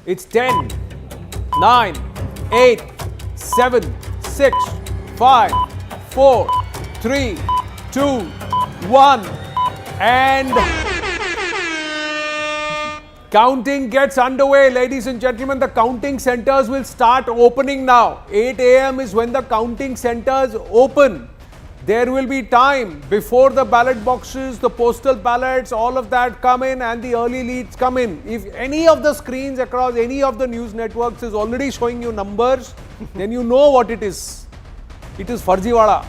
It's 10, 9, 8, 7, 6, 5, 4, 3, 2, 1. And counting gets underway, ladies and gentlemen. The counting centers will start opening now. 8 a.m. is when the counting centers open. There will be time before the ballot boxes, the postal ballots, all of that come in and the early leads come in. If any of the screens across any of the news networks is already showing you numbers, then you know what it is. It is Farjiwala.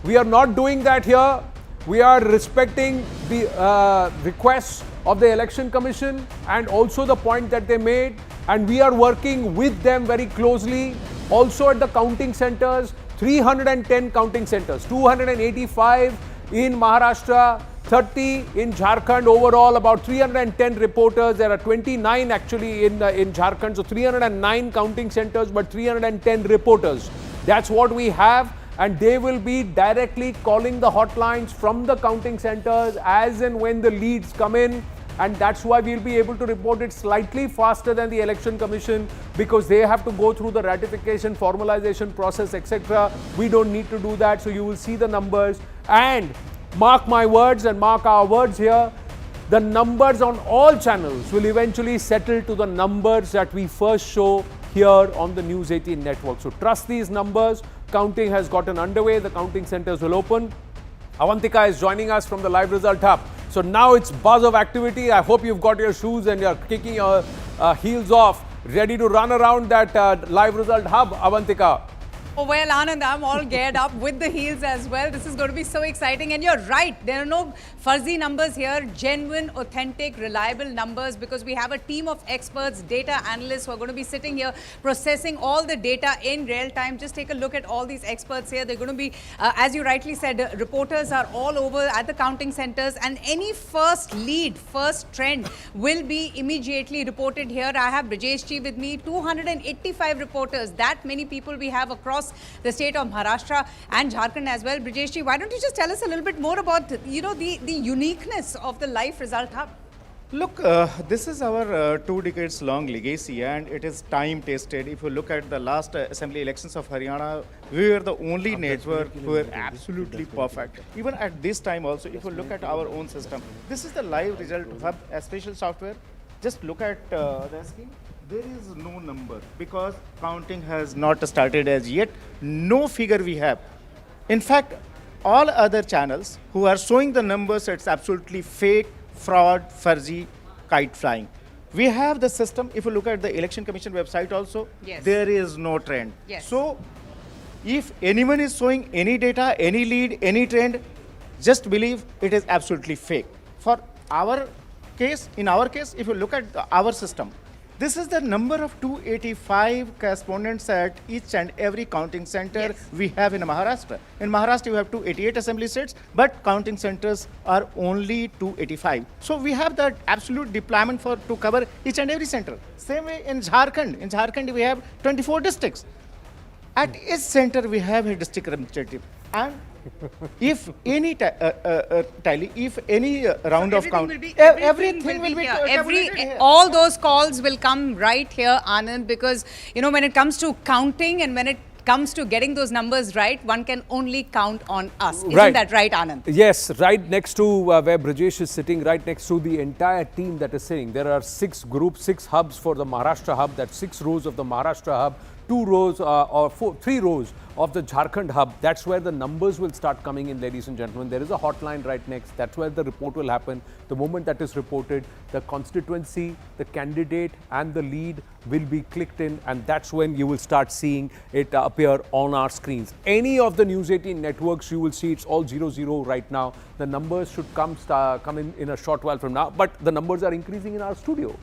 We are not doing that here. We are respecting the requests of the Election Commission and also the point that they made, and we are working with them very closely. Also at the counting centers, 310 counting centers, 285 in Maharashtra, 30 in Jharkhand. Overall, about 310 reporters. There are 29 actually in Jharkhand, so 309 counting centers, but 310 reporters. That's what we have, and they will be directly calling the hotlines from the counting centers as and when the leads come in. And that's why we'll be able to report it slightly faster than the Election Commission, because they have to go through the ratification, formalization process, etc. We don't need to do that. So you will see the numbers, and mark my words and mark our words here, the numbers on all channels will eventually settle to the numbers that we first show here on the News 18 network. So trust these numbers. Counting has gotten underway. The counting centers will open. Avantika is joining us from the live result hub. So now it's buzz of activity. I hope you've got your shoes and you're kicking your heels off, ready to run around that live result hub, Avantika. Oh, well, Anand, I'm all geared up with the heels as well. This is going to be so exciting. And you're right, there are no fuzzy numbers here. Genuine, authentic, reliable numbers, because we have a team of experts, data analysts who are going to be sitting here processing all the data in real time. Just take a look at all these experts here. They're going to be, as you rightly said, reporters are all over at the counting centers. And any first lead, first trend will be immediately reported here. I have Brijesh Ji with me, 285 reporters. That many people we have across the state of Maharashtra and Jharkhand as well. Brijesh Ji, why don't you just tell us a little bit more about, the uniqueness of the live result hub? Look, this is our 2 decades long legacy, and it is time tested. If you look at the last assembly elections of Haryana, we were the only network who were absolutely perfect. Even at this time also, if you look at our own system, this is the live result hub, a special software. Just look at the screen. There is no number because counting has not started as yet. No figure we have. In fact, all other channels who are showing the numbers, it's absolutely fake, fraud, fuzzy, kite flying. We have the system. If you look at the Election Commission website also, yes, there is no trend. Yes. So if anyone is showing any data, any lead, any trend, just believe it is absolutely fake. For our case, in our case, if you look at our system, this is the number of 285 correspondents at each and every counting center. Yes, we have in Maharashtra. In Maharashtra, you have 288 assembly seats, but counting centers are only 285. So we have that absolute deployment to cover each and every center. Same way in Jharkhand. In Jharkhand, we have 24 districts. At each center, we have a district representative. And if any tally, if any round of count, everything will be here. All those calls will come right here, Anand, because when it comes to counting and when it comes to getting those numbers right, one can only count on us. Isn't that right, Anand? Yes, right next to where Brijesh is sitting, right next to the entire team that is sitting. There are 6 groups, 6 hubs for the Maharashtra hub. That's 6 rows of the Maharashtra hub, 2 rows or 3 rows of the Jharkhand hub. That's where the numbers will start coming in, ladies and gentlemen. There is a hotline right next. That's where the report will happen. The moment that is reported, the constituency, the candidate and the lead will be clicked in, and that's when you will start seeing it appear on our screens. Any of the News 18 networks, you will see it's all 00 right now. The numbers should come in a short while from now, but the numbers are increasing in our studio.